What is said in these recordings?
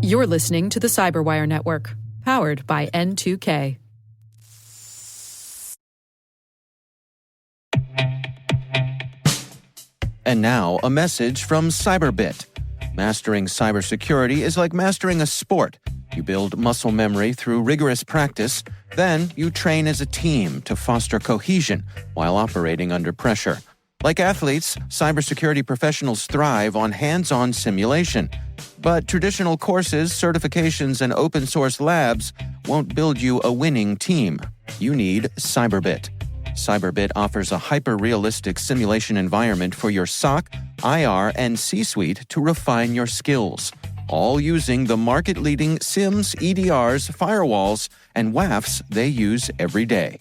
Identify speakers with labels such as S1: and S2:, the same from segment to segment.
S1: You're listening to the CyberWire Network, powered by N2K.
S2: And now, a message from Cyberbit. Mastering cybersecurity is like mastering a sport. You build muscle memory through rigorous practice, then you train as a team to foster cohesion while operating under pressure. Like athletes, cybersecurity professionals thrive on hands-on simulation. But traditional courses, certifications, and open-source labs won't build you a winning team. You need Cyberbit. Cyberbit offers a hyper-realistic simulation environment for your SOC, IR, and C-suite to refine your skills, all using the market-leading SIMs, EDRs, firewalls, and WAFs they use every day.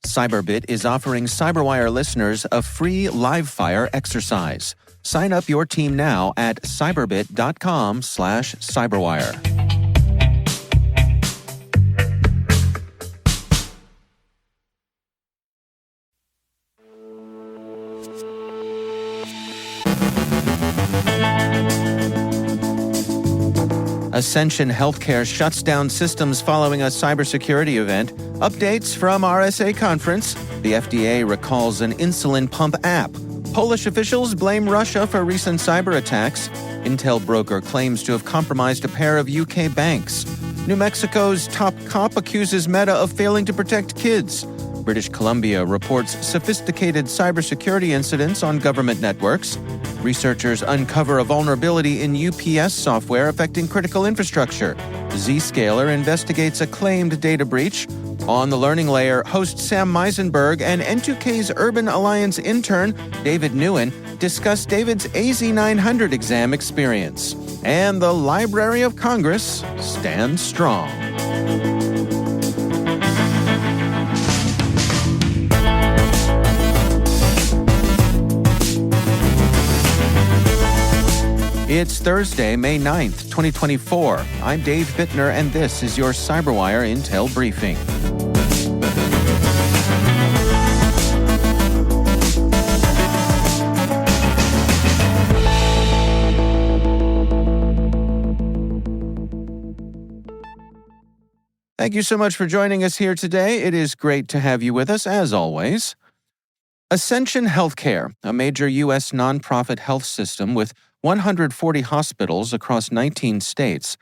S2: Cyberbit is offering CyberWire listeners a free live-fire exercise. Sign up your team now at cyberbit.com/cyberwire. Ascension Healthcare shuts down systems following a cybersecurity event. Updates from RSA Conference. The FDA recalls an insulin pump app. Polish officials blame Russia for recent cyber attacks. IntelBroker claims to have compromised a pair of UK banks. New Mexico's top cop accuses Meta of failing to protect kids. British Columbia reports sophisticated cybersecurity incidents on government networks. Researchers uncover a vulnerability in UPS software affecting critical infrastructure. Zscaler investigates a claimed data breach. On the learning layer, host Sam Meisenberg and N2K's Urban Alliance intern, David Nguyen, discuss David's AZ900 exam experience. And the Library of Congress stands strong. It's Thursday, May 9th, 2024. I'm Dave Bittner, and this is your CyberWire Intel Briefing. Thank you so much for joining us here today. It is great to have you with us, as always. Ascension Healthcare, a major U.S. nonprofit health system with 140 hospitals across 19 states,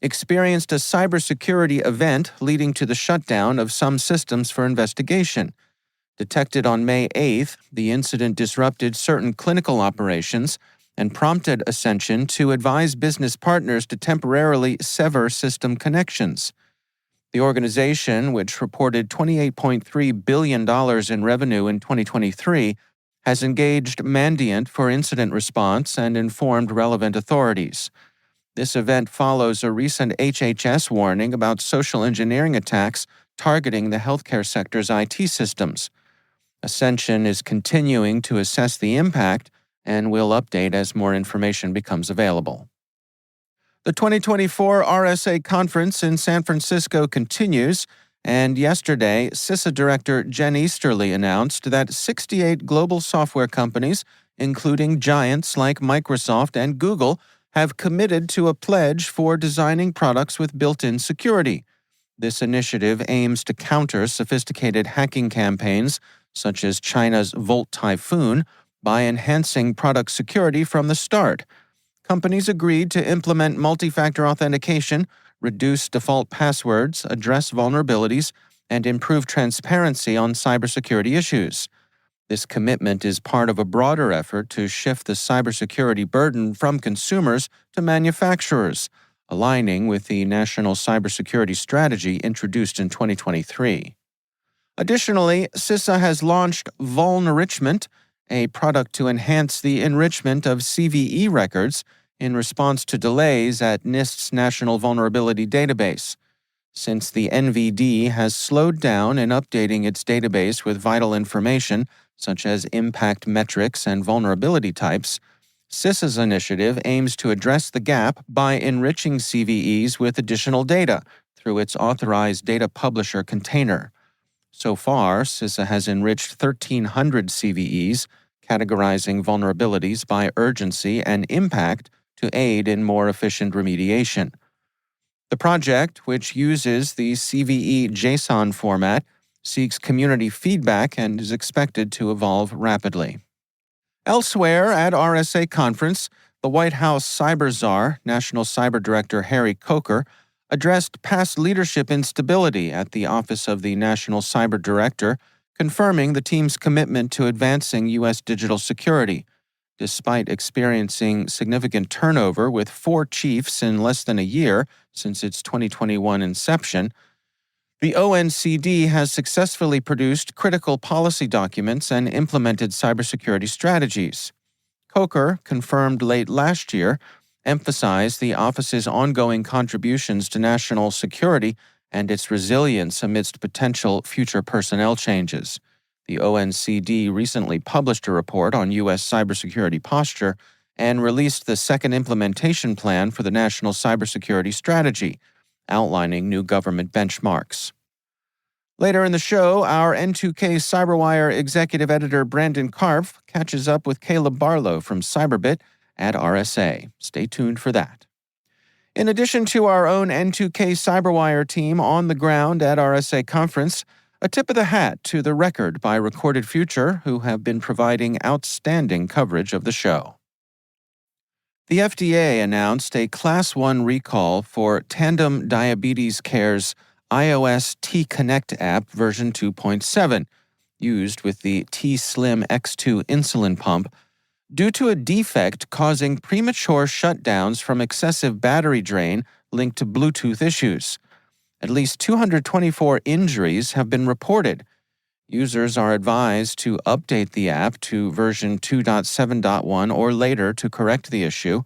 S2: experienced a cybersecurity event leading to the shutdown of some systems for investigation. Detected on May 8th, the incident disrupted certain clinical operations and prompted Ascension to advise business partners to temporarily sever system connections. The organization, which reported $28.3 billion in revenue in 2023, has engaged Mandiant for incident response and informed relevant authorities. This event follows a recent HHS warning about social engineering attacks targeting the healthcare sector's IT systems. Ascension is continuing to assess the impact and will update as more information becomes available. The 2024 RSA Conference in San Francisco continues, and yesterday, CISA Director Jen Easterly announced that 68 global software companies, including giants like Microsoft and Google, have committed to a pledge for designing products with built-in security. This initiative aims to counter sophisticated hacking campaigns, such as China's Volt Typhoon, by enhancing product security from the start. Companies agreed to implement multi-factor authentication, reduce default passwords, address vulnerabilities, and improve transparency on cybersecurity issues. This commitment is part of a broader effort to shift the cybersecurity burden from consumers to manufacturers, aligning with the National Cybersecurity Strategy introduced in 2023. Additionally, CISA has launched Vulnrichment, a product to enhance the enrichment of CVE records in response to delays at NIST's National Vulnerability Database. Since the NVD has slowed down in updating its database with vital information, such as impact metrics and vulnerability types, CISA's initiative aims to address the gap by enriching CVEs with additional data through its authorized data publisher container. So far, CISA has enriched 1,300 CVEs, categorizing vulnerabilities by urgency and impact to aid in more efficient remediation. The project, which uses the CVE JSON format, seeks community feedback and is expected to evolve rapidly. Elsewhere at RSA Conference, the White House Cyber Czar, National Cyber Director Harry Coker, addressed past leadership instability at the Office of the National Cyber Director, confirming the team's commitment to advancing U.S. digital security. Despite experiencing significant turnover with 4 chiefs in less than a year since its 2021 inception, the ONCD has successfully produced critical policy documents and implemented cybersecurity strategies. Coker, confirmed late last year, emphasized the office's ongoing contributions to national security and its resilience amidst potential future personnel changes. The ONCD recently published a report on U.S. cybersecurity posture and released the second implementation plan for the National Cybersecurity Strategy, outlining new government benchmarks. Later in the show, our N2K CyberWire executive editor Brandon Karpf catches up with Caleb Barlow from Cyberbit at RSA. Stay tuned for that. In addition to our own N2K CyberWire team on the ground at RSA Conference, a tip of the hat to The Record by Recorded Future, who have been providing outstanding coverage of the show. The FDA announced a Class 1 recall for Tandem Diabetes Care's iOS T-Connect app version 2.7, used with the T-Slim X2 insulin pump, due to a defect causing premature shutdowns from excessive battery drain linked to Bluetooth issues. At least 224 injuries have been reported. Users are advised to update the app to version 2.7.1 or later to correct the issue.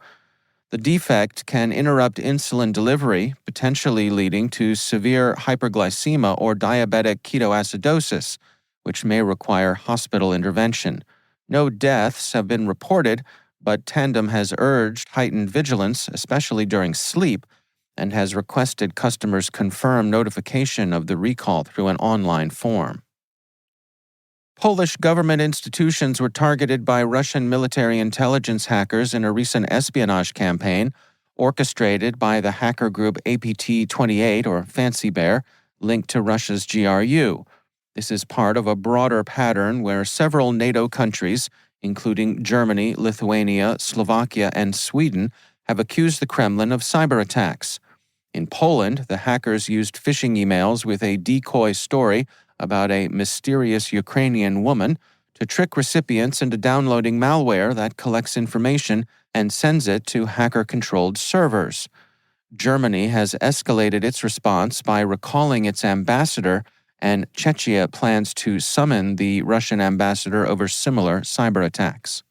S2: The defect can interrupt insulin delivery, potentially leading to severe hyperglycemia or diabetic ketoacidosis, which may require hospital intervention. No deaths have been reported, but Tandem has urged heightened vigilance, especially during sleep, and has requested customers confirm notification of the recall through an online form. Polish government institutions were targeted by Russian military intelligence hackers in a recent espionage campaign orchestrated by the hacker group APT-28, or Fancy Bear, linked to Russia's GRU. This is part of a broader pattern where several NATO countries, including Germany, Lithuania, Slovakia, and Sweden, have accused the Kremlin of cyber attacks. In Poland, the hackers used phishing emails with a decoy story about a mysterious Ukrainian woman to trick recipients into downloading malware that collects information and sends it to hacker-controlled servers. Germany has escalated its response by recalling its ambassador, and Czechia plans to summon the Russian ambassador over similar cyber attacks.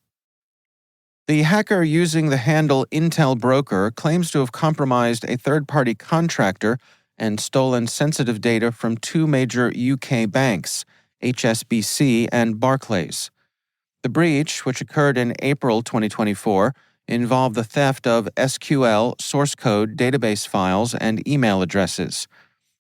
S2: The hacker using the handle IntelBroker claims to have compromised a third-party contractor and stolen sensitive data from 2 major UK banks, HSBC and Barclays. The breach, which occurred in April 2024, involved the theft of SQL, source code, database files, and email addresses.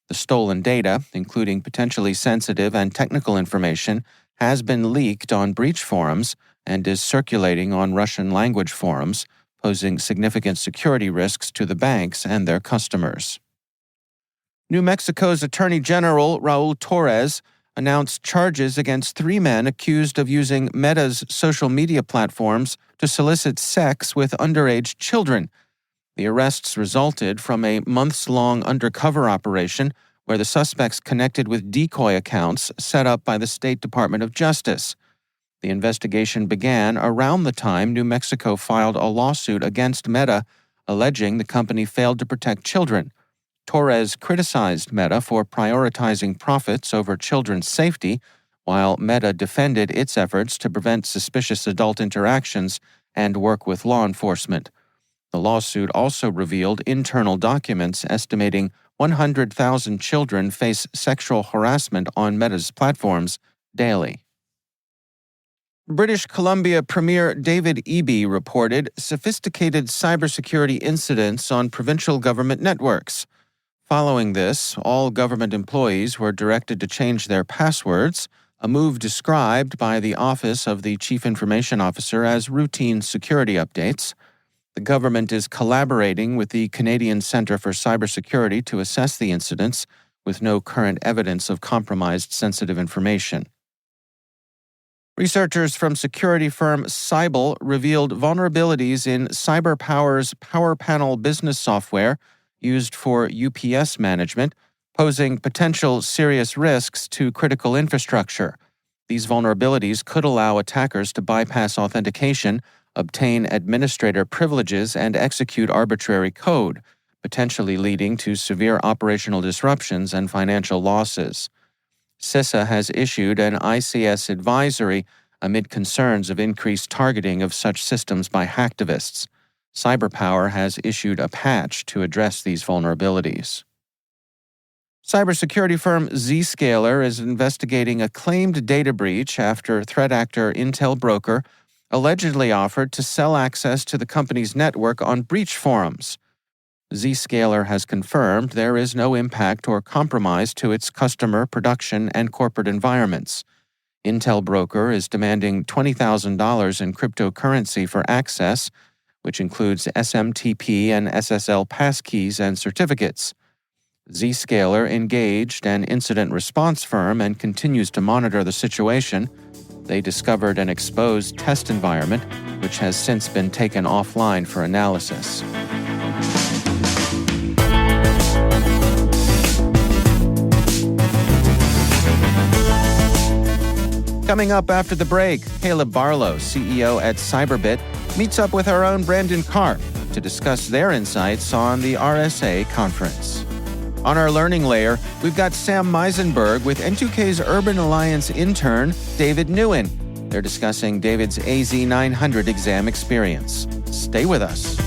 S2: The stolen data, including potentially sensitive and technical information, has been leaked on breach forums and is circulating on Russian-language forums, posing significant security risks to the banks and their customers. New Mexico's Attorney General Raul Torres announced charges against 3 men accused of using Meta's social media platforms to solicit sex with underage children. The arrests resulted from a months-long undercover operation where the suspects connected with decoy accounts set up by the State Department of Justice. The investigation began around the time New Mexico filed a lawsuit against Meta, alleging the company failed to protect children. Torres criticized Meta for prioritizing profits over children's safety, while Meta defended its efforts to prevent suspicious adult interactions and work with law enforcement. The lawsuit also revealed internal documents estimating 100,000 children face sexual harassment on Meta's platforms daily. British Columbia Premier David Eby reported sophisticated cybersecurity incidents on provincial government networks. Following this, all government employees were directed to change their passwords, a move described by the Office of the Chief Information Officer as routine security updates. The government is collaborating with the Canadian Centre for Cybersecurity to assess the incidents, with no current evidence of compromised sensitive information. Researchers from security firm Cyber revealed vulnerabilities in CyberPower's Power Panel business software used for UPS management, posing potential serious risks to critical infrastructure. These vulnerabilities could allow attackers to bypass authentication, obtain administrator privileges, and execute arbitrary code, potentially leading to severe operational disruptions and financial losses. CISA has issued an ICS advisory amid concerns of increased targeting of such systems by hacktivists. CyberPower has issued a patch to address these vulnerabilities. Cybersecurity firm Zscaler is investigating a claimed data breach after threat actor IntelBroker allegedly offered to sell access to the company's network on breach forums. Zscaler has confirmed there is no impact or compromise to its customer, production, and corporate environments. IntelBroker is demanding $20,000 in cryptocurrency for access, which includes SMTP and SSL passkeys and certificates. Zscaler engaged an incident response firm and continues to monitor the situation. They discovered an exposed test environment, which has since been taken offline for analysis. Coming up after the break, Caleb Barlow, CEO at Cyberbit, meets up with our own Brandon Karp to discuss their insights on the RSA Conference. On our learning layer, we've got Sam Meisenberg with N2K's Urban Alliance intern, David Nguyen. They're discussing David's AZ900 exam experience. Stay with us.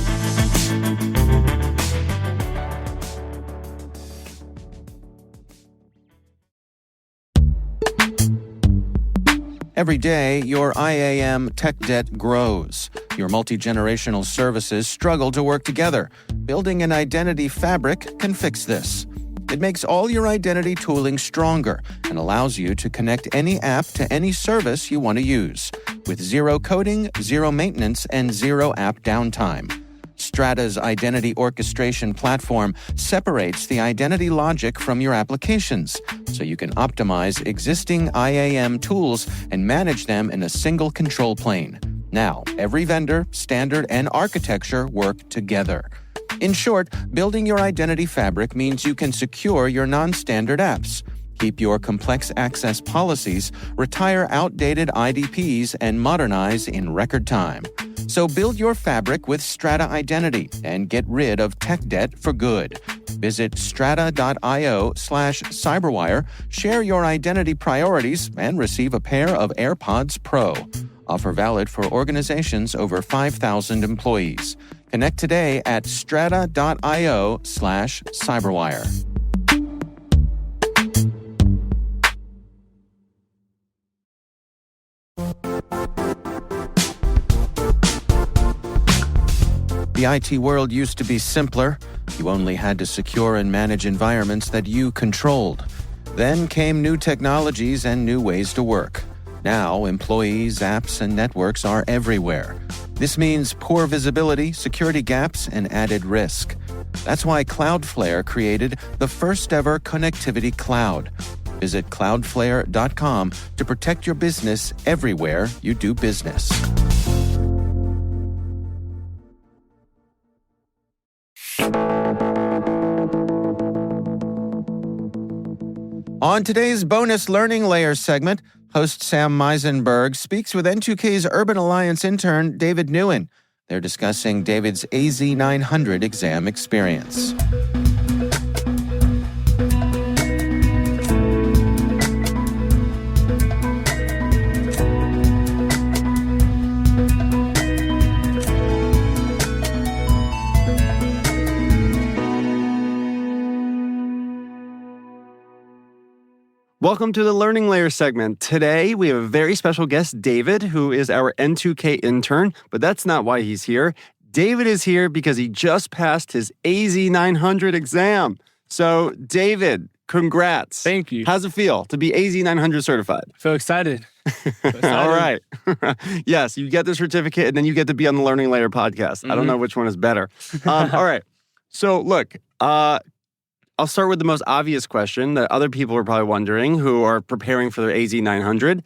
S2: Every day, your IAM tech debt grows. Your multi-generational services struggle to work together. Building an identity fabric can fix this. It makes all your identity tooling stronger and allows you to connect any app to any service you want to use, with zero coding, zero maintenance, and zero app downtime. Strata's identity orchestration platform separates the identity logic from your applications, so you can optimize existing IAM tools and manage them in a single control plane. Now, every vendor, standard, and architecture work together. In short, building your identity fabric means you can secure your non-standard apps, keep your complex access policies, retire outdated IDPs, and modernize in record time. So build your fabric with Strata Identity and get rid of tech debt for good. Visit strata.io/cyberwire, share your identity priorities, and receive a pair of AirPods Pro. Offer valid for organizations over 5,000 employees. Connect today at strata.io/cyberwire. The IT world used to be simpler. You only had to secure and manage environments that you controlled. Then came new technologies and new ways to work. Now, employees, apps, and networks are everywhere. This means poor visibility, security gaps, and added risk. That's why Cloudflare created the first-ever connectivity cloud. Visit cloudflare.com to protect your business everywhere you do business. On today's bonus Learning Layer segment, host Sam Meisenberg speaks with N2K's Urban Alliance intern, David Nguyen. They're discussing David's AZ900 exam experience.
S3: Welcome to the Learning Layer segment. Today, we have a very special guest, David, who is our N2K intern, but that's not why he's here. David is here because he just passed his AZ900 exam. So, David, congrats.
S4: Thank you.
S3: How's it feel to be AZ900 certified?
S4: I feel excited.
S3: All right. Yes, you get the certificate and then you get to be on the Learning Layer podcast. I don't know which one is better. All right. So look, I'll start with the most obvious question that other people are probably wondering who are preparing for their AZ900.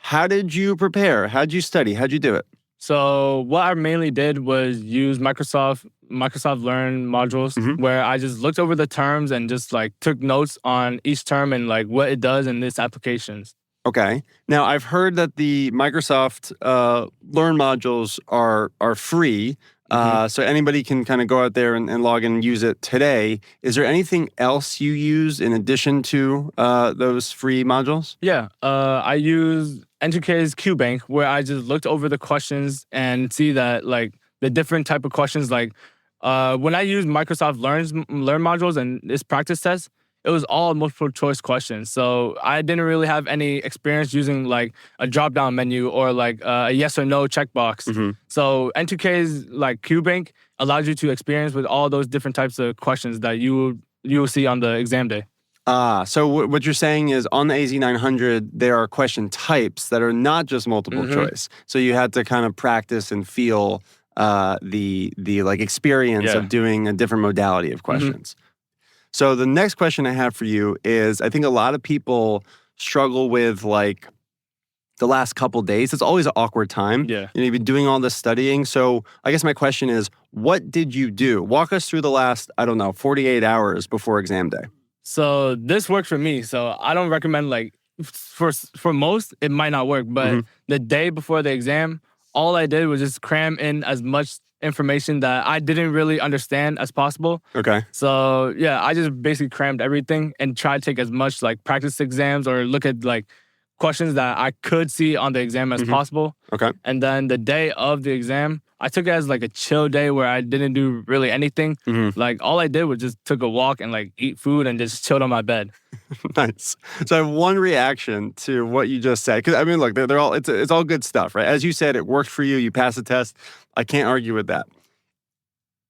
S3: How did you prepare? How'd you study? How'd you do it?
S4: So what I mainly did was use Microsoft Learn modules where I just looked over the terms and just like took notes on each term and like what it does in its applications.
S3: Okay. Now, I've heard that the Microsoft Learn modules are free. So anybody can kind of go out there and log in and use it today. Is there anything else you use in addition to those free modules?
S4: Yeah. I use N2K's QBank where I just looked over the questions and see that like the different type of questions like when I use Microsoft Learn modules and this practice test, it was all multiple choice questions. So I didn't really have any experience using like a drop-down menu or like a yes or no checkbox. So N2K's like QBank allows you to experience with all those different types of questions that you will see on the exam day.
S3: So what you're saying is on the AZ900, there are question types that are not just multiple choice. So you had to kind of practice and feel the like experience of doing a different modality of questions. So the next question I have for you is, I think a lot of people struggle with like the last couple days. It's always an awkward time.
S4: Yeah.
S3: You've been doing all this studying. So I guess my question is, what did you do? Walk us through the last, 48 hours before exam day.
S4: So this worked for me. So I don't recommend like, for most, it might not work. But the day before the exam, all I did was just cram in as much information that I didn't really understand as possible.
S3: Okay.
S4: So yeah, I just basically crammed everything and tried to take as much like practice exams or look at like questions that I could see on the exam as possible.
S3: Okay.
S4: And then the day of the exam, I took it as like a chill day where I didn't do really anything. Like all I did was just took a walk and like eat food and just chilled on my bed.
S3: Nice. So I have one reaction to what you just said. Because I mean, look, they're all it's all good stuff, right? As you said, it worked for you. You passed the test. I can't argue with that.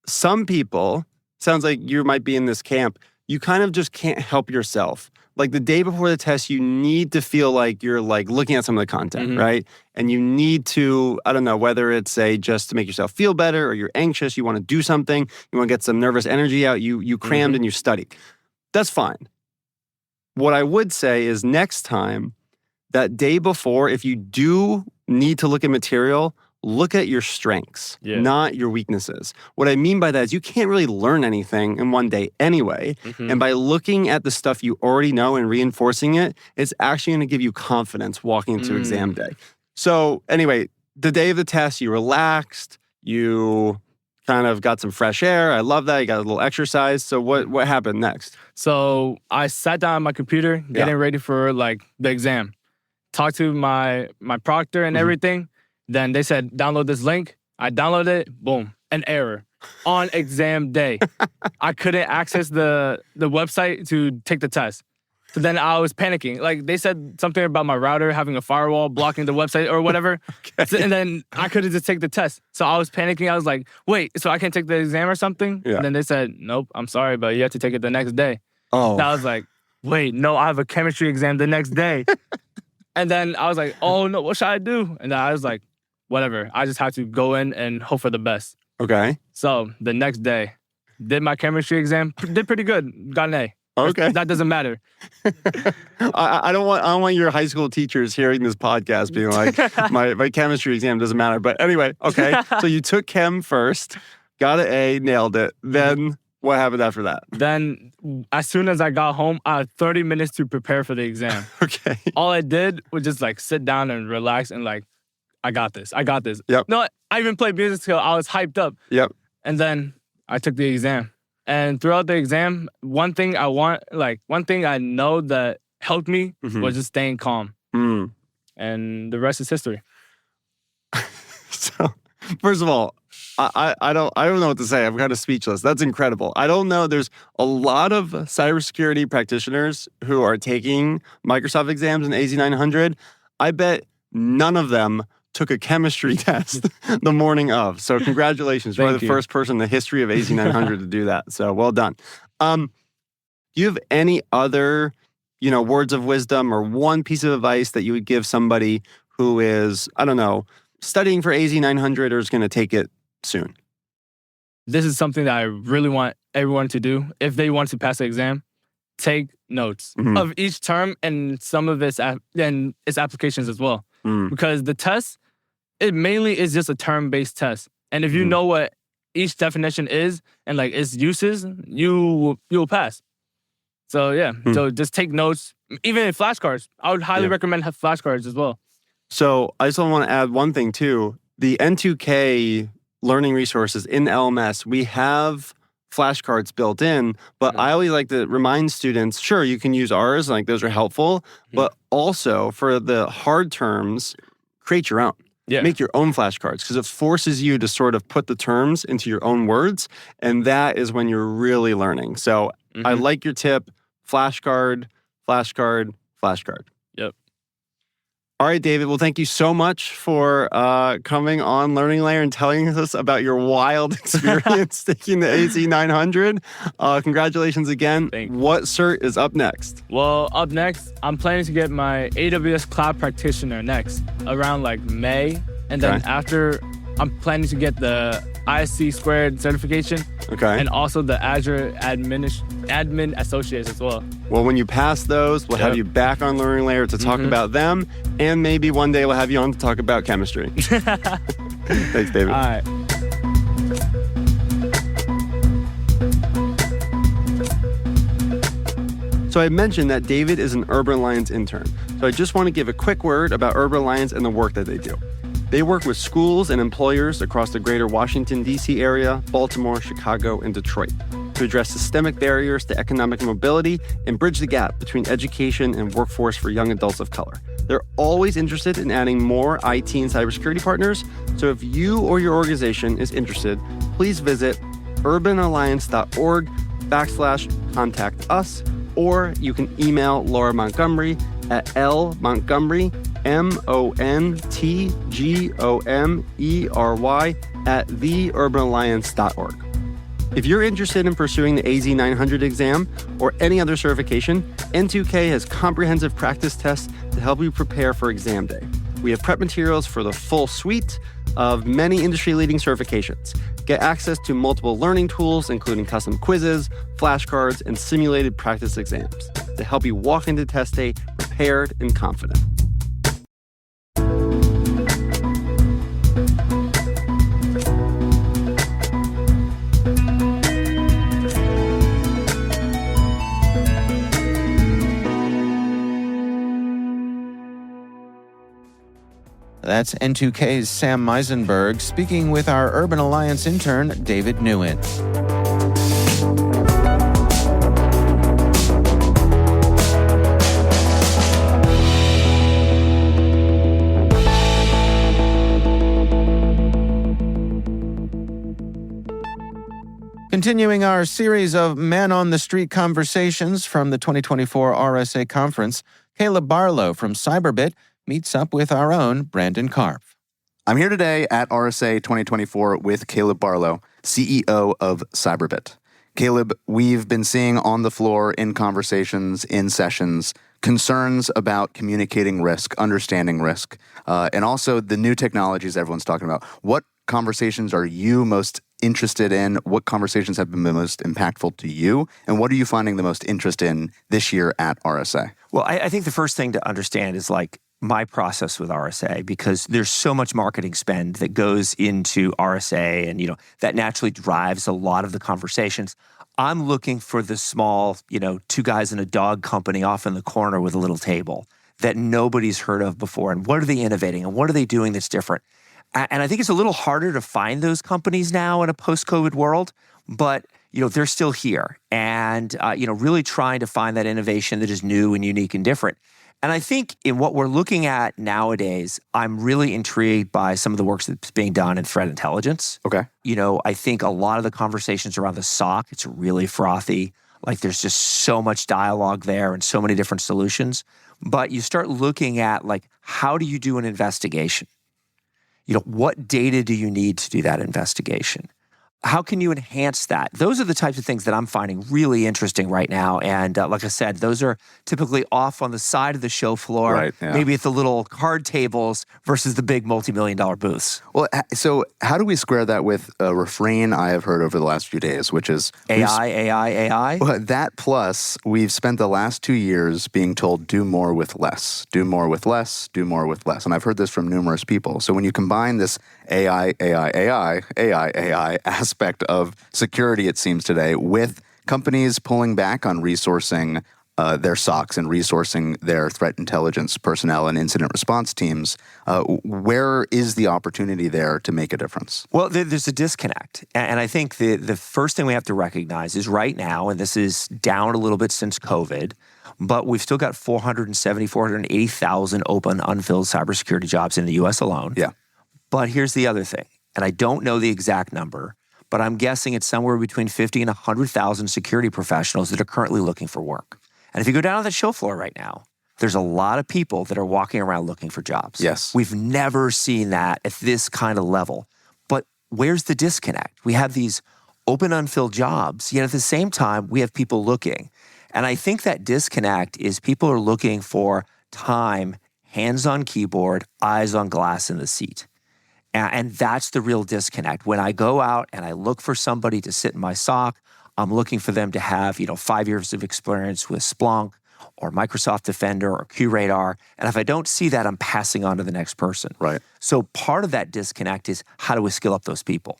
S3: Some people, sounds like you might be in this camp, you kind of just can't help yourself. Like the day before the test, you need to feel like you're like looking at some of the content, right? And you need to, I don't know, whether it's just to make yourself feel better or you're anxious, you want to do something, you want to get some nervous energy out, you crammed and you studied. That's fine. What I would say is next time, that day before, if you do need to look at material, look at your strengths, not your weaknesses. What I mean by that is you can't really learn anything in one day anyway. And by looking at the stuff you already know and reinforcing it, it's actually going to give you confidence walking into exam day. So anyway, the day of the test, you relaxed, you kind of got some fresh air. I love that. You got a little exercise. So what happened next?
S4: So I sat down at my computer, getting ready for like the exam. Talked to my proctor and everything. Then they said, download this link. I downloaded it. Boom. An error on exam day. I couldn't access the website to take the test. So then I was panicking. Like they said something about my router having a firewall blocking the website or whatever. So, and then I couldn't just take the test. So I was panicking. I was like, wait, so I can't take the exam or something? And then they said, nope, I'm sorry, but you have to take it the next day. And I was like, wait, no, I have a chemistry exam the next day. And then I was like, oh no, what should I do? And then I was like, whatever. I just have to go in and hope for the best.
S3: Okay.
S4: So the next day, did my chemistry exam, did pretty good, got an A.
S3: Okay.
S4: That doesn't matter.
S3: I don't want your high school teachers hearing this podcast being like, my chemistry exam doesn't matter. But anyway, okay. So you took chem first, got an A, nailed it. Then what happened after that?
S4: Then as soon as I got home, I had 30 minutes to prepare for the exam.
S3: Okay.
S4: All I did was just like sit down and relax and like, I got this.
S3: Yep.
S4: No, I even played music till I was hyped up.
S3: Yep.
S4: And then I took the exam. And throughout the exam, one thing I know that helped me was just staying calm. And the rest is history.
S3: So, first of all, I don't know what to say. I'm kind of speechless. That's incredible. I don't know. There's a lot of cybersecurity practitioners who are taking Microsoft exams in AZ900. I bet none of them took a chemistry test the morning of. So congratulations. You're the first person in the history of AZ900 to do that. So well done. Do you have any other, words of wisdom or one piece of advice that you would give somebody who is, I don't know, studying for AZ 900 or is going to take it soon?
S4: This is something that I really want everyone to do. If they want to pass the exam, take notes of each term and some of its applications as well. Because the test, it mainly is just a term-based test. And if you know what each definition is and like its uses, you'll pass. So yeah, so just take notes. Even in flashcards, I would highly recommend have flashcards as well.
S3: So I just want to add one thing too. The N2K learning resources in LMS, we have flashcards built in, but I always like to remind students, sure, you can use ours, like those are helpful, but also for the hard terms, create your own. Yeah. Make your own flashcards because it forces you to sort of put the terms into your own words, and that is when you're really learning. So I like your tip, flashcard.
S4: Yep.
S3: All right, David. Well, thank you so much for coming on Learning Layer and telling us about your wild experience taking the AZ 900. Congratulations again.
S4: Thanks.
S3: What cert is up next?
S4: Well, up next, I'm planning to get my AWS Cloud Practitioner next, around like May. And then after, I'm planning to get the ISC Squared certification.
S3: Okay.
S4: And also the Azure Admin Associates as well.
S3: Well, when you pass those, we'll have you back on Learning Layer to talk about them. And maybe one day we'll have you on to talk about chemistry. Thanks, David.
S4: All right.
S3: So I mentioned that David is an Urban Alliance intern. So I just want to give a quick word about Urban Alliance and the work that they do. They work with schools and employers across the greater Washington, D.C. area, Baltimore, Chicago, and Detroit to address systemic barriers to economic mobility and bridge the gap between education and workforce for young adults of color. They're always interested in adding more IT and cybersecurity partners. So if you or your organization is interested, please visit urbanalliance.org/contact us, or you can email Laura Montgomery at lmontgomery, MONTGOMERY @theurbanalliance.org. If you're interested in pursuing the AZ 900 exam or any other certification, N2K has comprehensive practice tests to help you prepare for exam day. We have prep materials for the full suite of many industry-leading certifications. Get access to multiple learning tools, including custom quizzes, flashcards, and simulated practice exams to help you walk into test day prepared and confident.
S2: That's N2K's Sam Meisenberg speaking with our Urban Alliance intern, David Nguyen. Continuing our series of man-on-the-street conversations from the 2024 RSA Conference, Caleb Barlow from Cyberbit meets up with our own Brandon Karpf.
S5: I'm here today at RSA 2024 with Caleb Barlow, CEO of Cyberbit. Caleb, we've been seeing on the floor in conversations, in sessions, concerns about communicating risk, understanding risk, and also the new technologies everyone's talking about. What conversations are you most interested in? What conversations have been the most impactful to you? And what are you finding the most interest in this year at RSA?
S6: Well, I think the first thing to understand is like my process with RSA, because there's so much marketing spend that goes into RSA and, that naturally drives a lot of the conversations. I'm looking for the small, two guys in a dog company off in the corner with a little table that nobody's heard of before. And what are they innovating and what are they doing that's different? And I think it's a little harder to find those companies now in a post-COVID world, but they're still here and, really trying to find that innovation that is new and unique and different. And I think in what we're looking at nowadays, I'm really intrigued by some of the work that's being done in threat intelligence.
S5: Okay.
S6: I think a lot of the conversations around the SOC, it's really frothy. Like there's just so much dialogue there and so many different solutions. But you start looking at like, how do you do an investigation? What data do you need to do that investigation? How can you enhance that? Those are the types of things that I'm finding really interesting right now. And like I said, those are typically off on the side of the show floor,
S5: Right, yeah.
S6: maybe at the little card tables versus the big multi-million-dollar booths.
S5: Well, so how do we square that with a refrain I have heard over the last few days, which is
S6: AI?
S5: Well, that plus we've spent the last 2 years being told do more with less, do more with less, do more with less. And I've heard this from numerous people. So when you combine this AI aspect of security, it seems today, with companies pulling back on resourcing their SOCs and resourcing their threat intelligence personnel and incident response teams, where is the opportunity there to make a difference?
S6: Well, there's a disconnect. And I think the first thing we have to recognize is right now, and this is down a little bit since COVID, but we've still got 480,000 open, unfilled cybersecurity jobs in the U.S. alone.
S5: Yeah.
S6: But here's the other thing, and I don't know the exact number, but I'm guessing it's somewhere between 50 and 100,000 security professionals that are currently looking for work. And if you go down to the show floor right now, there's a lot of people that are walking around looking for jobs.
S5: Yes.
S6: We've never seen that at this kind of level. But where's the disconnect? We have these open, unfilled jobs, yet at the same time, we have people looking. And I think that disconnect is people are looking for time, hands on keyboard, eyes on glass in the seat. And that's the real disconnect. When I go out and I look for somebody to sit in my SOC, I'm looking for them to have, 5 years of experience with Splunk or Microsoft Defender or QRadar. And if I don't see that, I'm passing on to the next person.
S5: Right.
S6: So part of that disconnect is how do we skill up those people?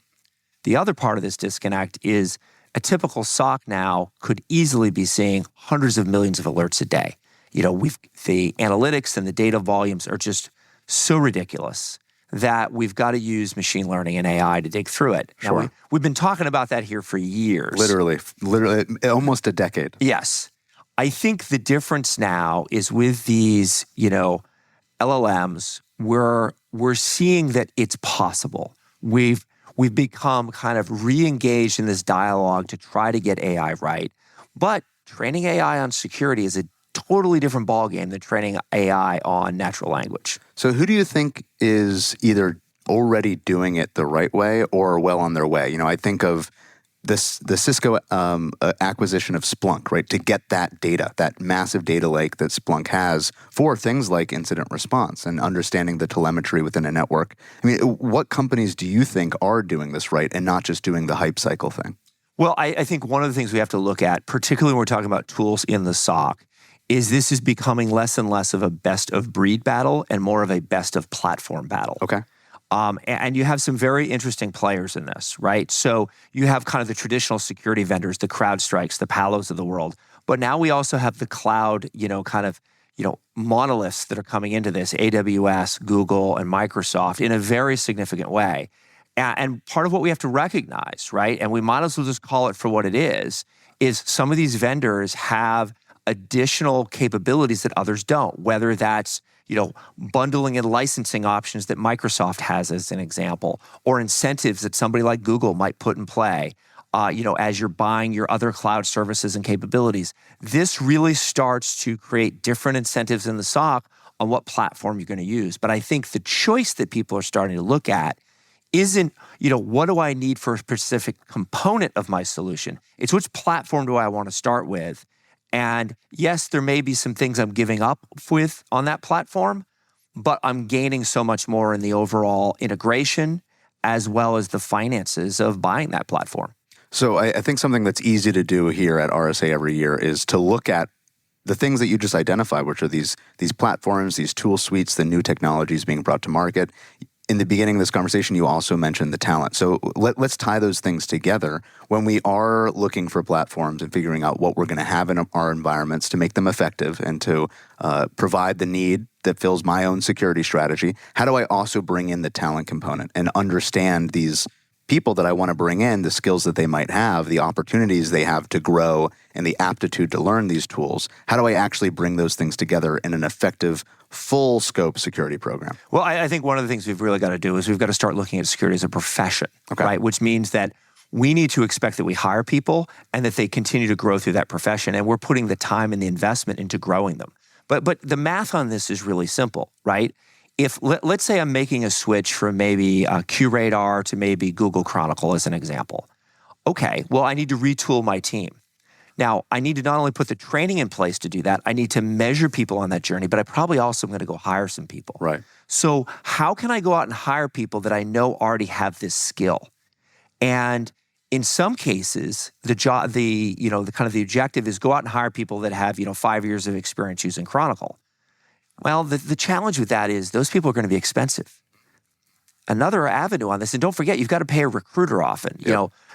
S6: The other part of this disconnect is a typical SOC now could easily be seeing hundreds of millions of alerts a day. The analytics and the data volumes are just so ridiculous that we've got to use machine learning and AI to dig through it.
S5: Sure.
S6: Now, we've been talking about that here for years.
S5: Literally, almost a decade.
S6: Yes. I think the difference now is with these, LLMs, we're seeing that it's possible. We've become kind of re-engaged in this dialogue to try to get AI right. But training AI on security is a totally different ballgame than training AI on natural language.
S5: So who do you think is either already doing it the right way or well on their way? I think of the Cisco acquisition of Splunk, right, to get that data, that massive data lake that Splunk has for things like incident response and understanding the telemetry within a network. I mean, what companies do you think are doing this right and not just doing the hype cycle thing?
S6: Well, I think one of the things we have to look at, particularly when we're talking about tools in the SOC, is this is becoming less and less of a best of breed battle and more of a best of platform battle.
S5: Okay.
S6: And you have some very interesting players in this, right? So you have kind of the traditional security vendors, the CrowdStrikes, the Palos of the world. But now we also have the cloud, monoliths that are coming into this, AWS, Google, and Microsoft in a very significant way. And part of what we have to recognize, right, and we might as well just call it for what it is some of these vendors have additional capabilities that others don't, whether that's, bundling and licensing options that Microsoft has as an example, or incentives that somebody like Google might put in play, as you're buying your other cloud services and capabilities. This really starts to create different incentives in the SOC on what platform you're going to use. But I think the choice that people are starting to look at isn't, what do I need for a specific component of my solution? It's which platform do I want to start with? And yes, there may be some things I'm giving up with on that platform, but I'm gaining so much more in the overall integration as well as the finances of buying that platform.
S5: So I think something that's easy to do here at RSA every year is to look at the things that you just identified, which are these platforms, these tool suites, the new technologies being brought to market. In the beginning of this conversation, you also mentioned the talent. So let's tie those things together. When we are looking for platforms and figuring out what we're going to have in our environments to make them effective and to provide the need that fills my own security strategy, how do I also bring in the talent component and understand these people that I want to bring in, the skills that they might have, the opportunities they have to grow, and the aptitude to learn these tools? How do I actually bring those things together in an effective, full scope security program?
S6: Well, I think one of the things we've really got to do is we've got to start looking at security as a profession, right? Which means that we need to expect that we hire people and that they continue to grow through that profession, and we're putting the time and the investment into growing them. But the math on this is really simple, right? If let's say I'm making a switch from maybe QRadar to maybe Google Chronicle as an example. okay, well, I need to retool my team. Now, I need to not only put the training in place to do that, I need to measure people on that journey, but I probably also am going to go hire some people.
S5: Right.
S6: So how can I go out and hire people that I know already have this skill? And in some cases, the objective is go out and hire people that have, 5 years of experience using Chronicle. Well, the challenge with that is those people are going to be expensive. Another avenue on this, and don't forget, you've got to pay a recruiter often,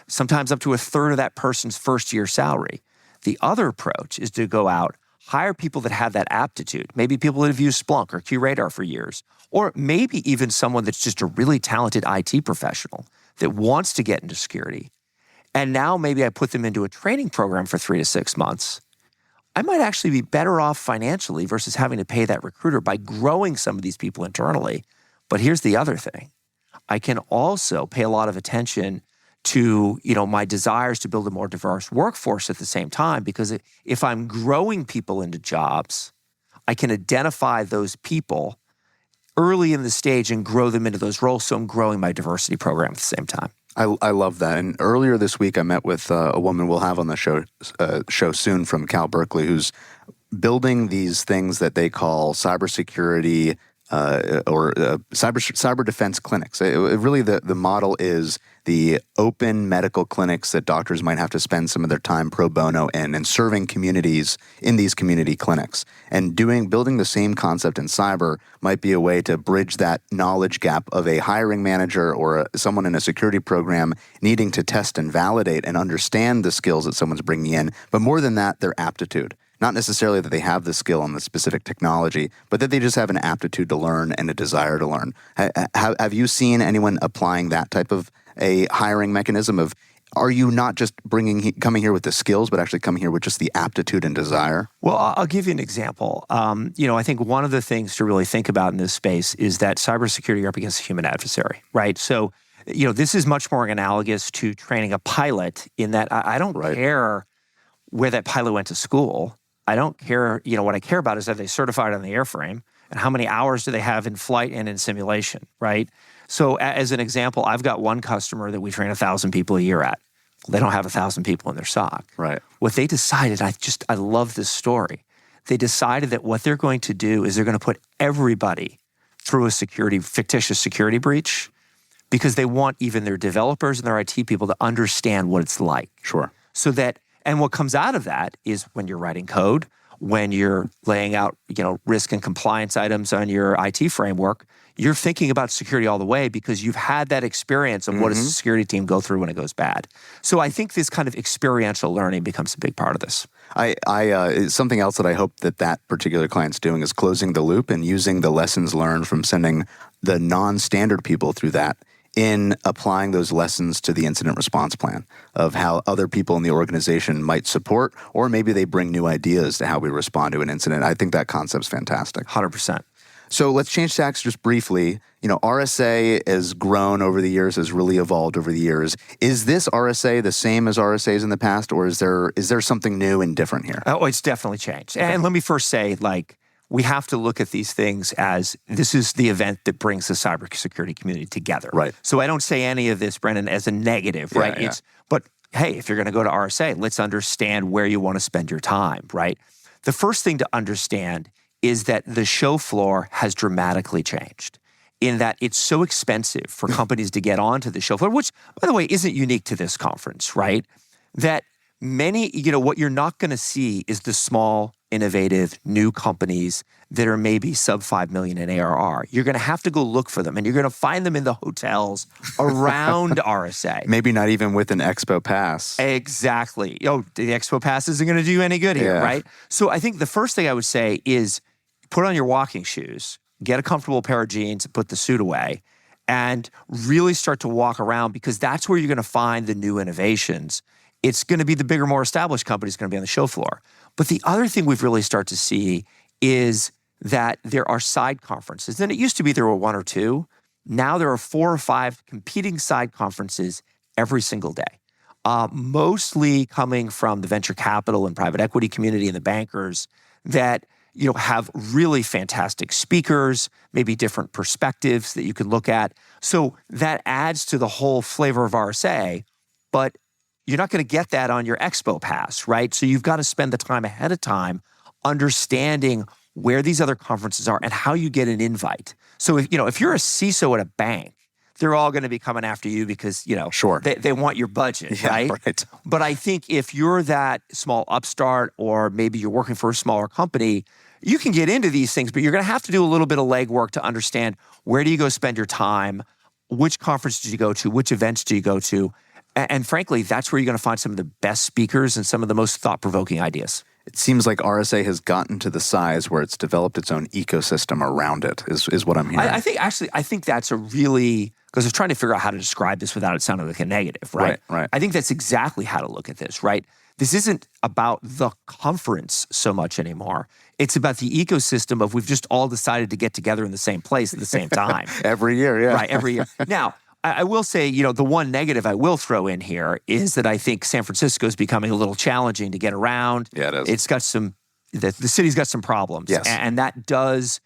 S6: sometimes up to a third of that person's first year salary. The other approach is to go out, hire people that have that aptitude, maybe people that have used Splunk or QRadar for years, or maybe even someone that's just a really talented IT professional that wants to get into security. And now maybe I put them into a training program for 3 to 6 months. I might actually be better off financially versus having to pay that recruiter by growing some of these people internally. But here's the other thing. I can also pay a lot of attention to, my desires to build a more diverse workforce at the same time, because if I'm growing people into jobs, I can identify those people early in the stage and grow them into those roles. So I'm growing my diversity program at the same time.
S5: I love that. And earlier this week, I met with a woman we'll have on the show soon from Cal Berkeley, who's building these things that they call cybersecurity or cyber defense clinics. Really, the model is the open medical clinics that doctors might have to spend some of their time pro bono in, and serving communities in these community clinics. And building the same concept in cyber might be a way to bridge that knowledge gap of a hiring manager or someone in a security program needing to test and validate and understand the skills that someone's bringing in, but more than that, their aptitude. Not necessarily that they have the skill on the specific technology, but that they just have an aptitude to learn and a desire to learn. Have you seen anyone applying that type of a hiring mechanism of, are you not just coming here with the skills, but actually coming here with just the aptitude and desire?
S6: Well, I'll give you an example. I think one of the things to really think about in this space is that cybersecurity, you're up against a human adversary, right? So, this is much more analogous to training a pilot in that I don't care where that pilot went to school. I don't care, what I care about is that they certified on the airframe and how many hours do they have in flight and in simulation, right? So as an example, I've got one customer that we train 1,000 people a year at. They don't have 1,000 people in their SOC.
S5: Right.
S6: What they decided, I love this story. They decided that what they're going to do is they're going to put everybody through a fictitious security breach, because they want even their developers and their IT people to understand what it's like.
S5: Sure.
S6: So that, and what comes out of that is when you're writing code, when you're laying out, risk and compliance items on your IT framework, you're thinking about security all the way because you've had that experience of what does the security team go through when it goes bad. So I think this kind of experiential learning becomes a big part of this.
S5: Something else that I hope that particular client's doing is closing the loop and using the lessons learned from sending the non-standard people through that in applying those lessons to the incident response plan of how other people in the organization might support, or maybe they bring new ideas to how we respond to an incident. I think that concept's fantastic.
S6: 100%.
S5: So let's change tacks just briefly. RSA has grown over the years, has really evolved over the years. Is this RSA the same as RSAs in the past, or is there something new and different here?
S6: Oh, it's definitely changed. And let me first say, we have to look at these things as this is the event that brings the cybersecurity community together.
S5: Right.
S6: So I don't say any of this, Brennan, as a negative, right?
S5: Yeah.
S6: But hey, if you're going to go to RSA, let's understand where you want to spend your time, right? The first thing to understand is that the show floor has dramatically changed in that it's so expensive for companies to get onto the show floor, which, by the way, isn't unique to this conference, right? That many, what you're not going to see is the small, innovative, new companies that are maybe sub 5 million in ARR. You're going to have to go look for them, and you're going to find them in the hotels around RSA.
S5: Maybe not even with an Expo Pass.
S6: Exactly. The Expo Pass isn't going to do you any good here, right? So I think the first thing I would say is put on your walking shoes, get a comfortable pair of jeans, and put the suit away, and really start to walk around, because that's where you're going to find the new innovations. It's going to be the bigger, more established companies going to be on the show floor. But the other thing we've really started to see is that there are side conferences. And it used to be there were 1 or 2. Now there are 4 or 5 competing side conferences every single day, mostly coming from the venture capital and private equity community and the bankers that have really fantastic speakers, maybe different perspectives that you can look at. So that adds to the whole flavor of RSA. But You're not going to get that on your expo pass, right? So you've got to spend the time ahead of time understanding where these other conferences are and how you get an invite. So if you're a CISO at a bank, they're all going to be coming after you because,
S5: Sure.
S6: they want your budget,
S5: Yeah,
S6: right?
S5: right.
S6: But I think if you're that small upstart or maybe you're working for a smaller company, you can get into these things, but you're going to have to do a little bit of legwork to understand where do you go spend your time, which conference do you go to, which events do you go to, and frankly, that's where you're going to find some of the best speakers and some of the most thought-provoking ideas.
S5: It seems like RSA has gotten to the size where it's developed its own ecosystem around it, is what I'm hearing.
S6: I think that's a really, because I was trying to figure out how to describe this without it sounding like a negative, right?
S5: Right.
S6: I think that's exactly how to look at this, right? This isn't about the conference so much anymore. It's about the ecosystem of we've just all decided to get together in the same place at the same time.
S5: Every year, yeah.
S6: Right, every year. Now, I will say, the one negative I will throw in here is that I think San Francisco is becoming a little challenging to get around.
S5: Yeah, it is.
S6: It's got the city's got some problems.
S5: Yes.
S6: And that does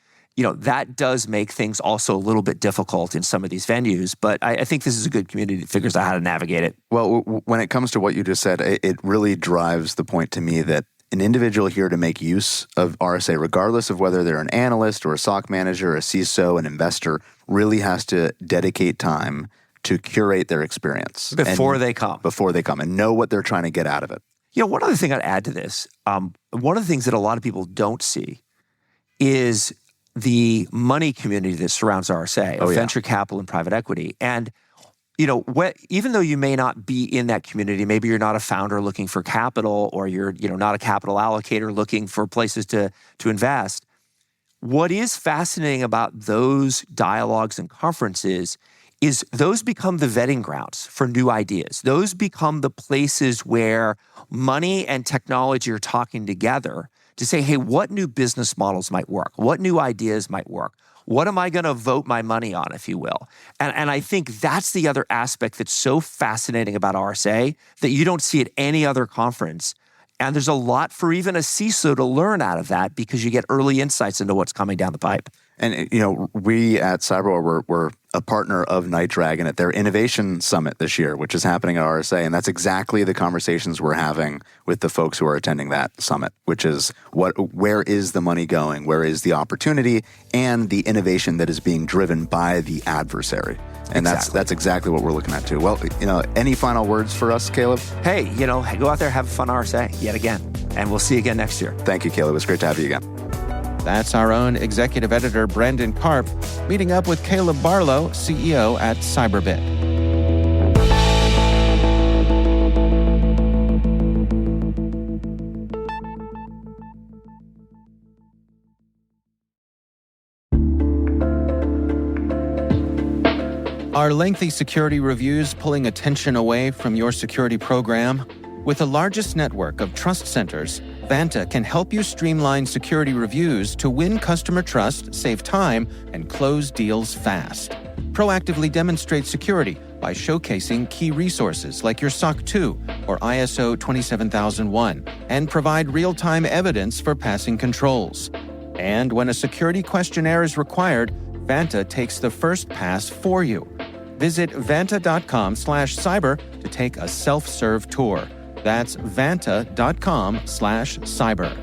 S6: make things also a little bit difficult in some of these venues. But I think this is a good community that figures out how to navigate it.
S5: Well, when it comes to what you just said, it really drives the point to me that an individual here to make use of RSA, regardless of whether they're an analyst or a SOC manager, a CISO, an investor, really has to dedicate time to curate their experience.
S6: Before they come
S5: and know what they're trying to get out of it.
S6: One other thing I'd add to this, one of the things that a lot of people don't see is the money community that surrounds RSA, venture capital and private equity. And even though you may not be in that community, maybe you're not a founder looking for capital, or you're not a capital allocator looking for places to invest. What is fascinating about those dialogues and conferences is those become the vetting grounds for new ideas. Those become the places where money and technology are talking together to say, hey, what new business models might work? What new ideas might work? What am I going to vote my money on, if you will? And I think that's the other aspect that's so fascinating about RSA that you don't see at any other conference. And there's a lot for even a CISO to learn out of that because you get early insights into what's coming down the pipe.
S5: And, we at CyberWire, we're a partner of Night Dragon at their Innovation Summit this year, which is happening at RSA. And that's exactly the conversations we're having with the folks who are attending that summit, which is where is the money going? Where is the opportunity and the innovation that is being driven by the adversary? And that's exactly what we're looking at too. Well, any final words for us, Caleb?
S6: Hey, go out there, have a fun RSA yet again. And we'll see you again next year.
S5: Thank you, Caleb. It's great to have you again.
S2: That's our own executive editor, Brandon Karp, meeting up with Caleb Barlow, CEO at Cyberbit. Are lengthy security reviews pulling attention away from your security program? With the largest network of trust centers, Vanta can help you streamline security reviews to win customer trust, save time, and close deals fast. Proactively demonstrate security by showcasing key resources like your SOC 2 or ISO 27001, and provide real-time evidence for passing controls. And when a security questionnaire is required, Vanta takes the first pass for you. Visit vanta.com/cyber to take a self-serve tour. That's vanta.com/cyber.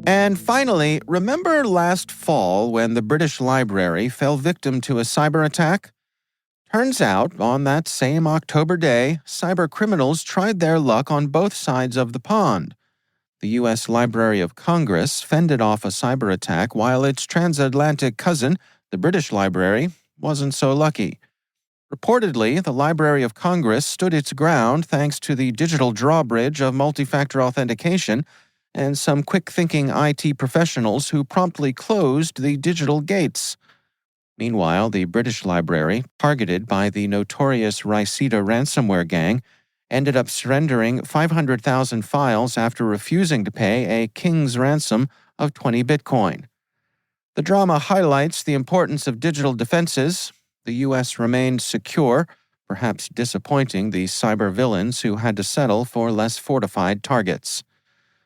S2: And finally, remember last fall when the British Library fell victim to a cyber attack? Turns out, on that same October day, cyber criminals tried their luck on both sides of the pond. The U.S. Library of Congress fended off a cyber attack while its transatlantic cousin, the British Library, wasn't so lucky. Reportedly, the Library of Congress stood its ground thanks to the digital drawbridge of multi-factor authentication and some quick-thinking IT professionals who promptly closed the digital gates. Meanwhile, the British Library, targeted by the notorious Riceta ransomware gang, ended up surrendering 500,000 files after refusing to pay a king's ransom of 20 Bitcoin. The drama highlights the importance of digital defenses. The U.S. remained secure, perhaps disappointing the cyber villains who had to settle for less fortified targets.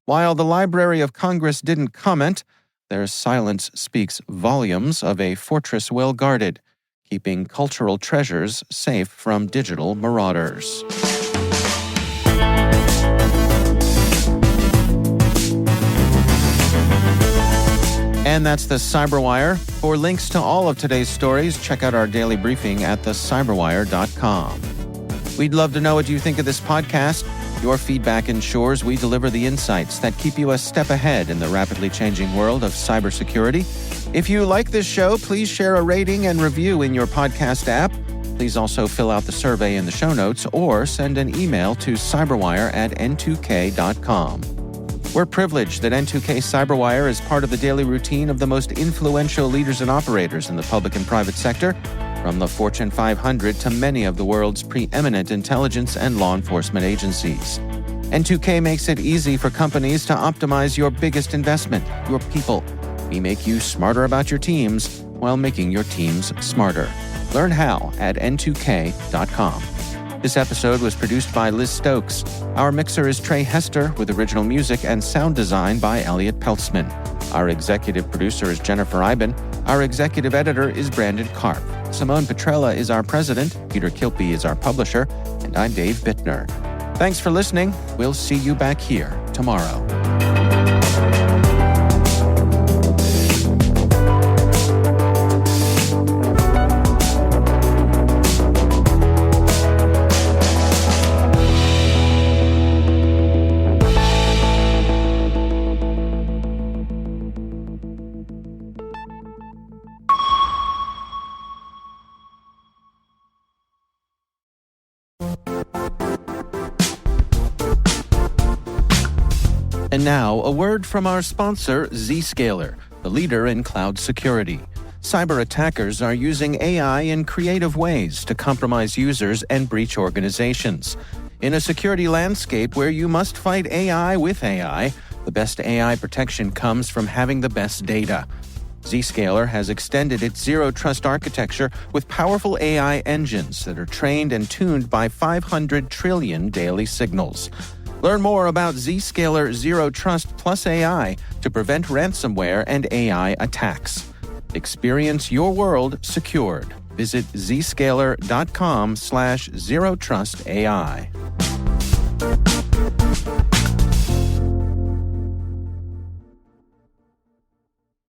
S2: While the Library of Congress didn't comment, their silence speaks volumes of a fortress well guarded, keeping cultural treasures safe from digital marauders. And that's the CyberWire. For links to all of today's stories, check out our daily briefing at thecyberwire.com. We'd love to know what you think of this podcast. Your feedback ensures we deliver the insights that keep you a step ahead in the rapidly changing world of cybersecurity. If you like this show, please share a rating and review in your podcast app. Please also fill out the survey in the show notes or send an email to cyberwire@n2k.com. We're privileged that N2K CyberWire is part of the daily routine of the most influential leaders and operators in the public and private sector, from the Fortune 500 to many of the world's preeminent intelligence and law enforcement agencies. N2K makes it easy for companies to optimize your biggest investment, your people. We make you smarter about your teams while making your teams smarter. Learn how at n2k.com. This episode was produced by Liz Stokes. Our mixer is Trey Hester, with original music and sound design by Elliot Peltzman. Our executive producer is Jennifer Eiben. Our executive editor is Brandon Karp. Simone Petrella is our president, Peter Kilpie is our publisher, and I'm Dave Bittner. Thanks for listening. We'll see you back here tomorrow. And now, a word from our sponsor, Zscaler, the leader in cloud security. Cyber attackers are using AI in creative ways to compromise users and breach organizations. In a security landscape where you must fight AI with AI, the best AI protection comes from having the best data. Zscaler has extended its zero-trust architecture with powerful AI engines that are trained and tuned by 500 trillion daily signals. Learn more about Zscaler Zero Trust Plus AI to prevent ransomware and AI attacks. Experience your world secured. Visit zscaler.com/zerotrustai.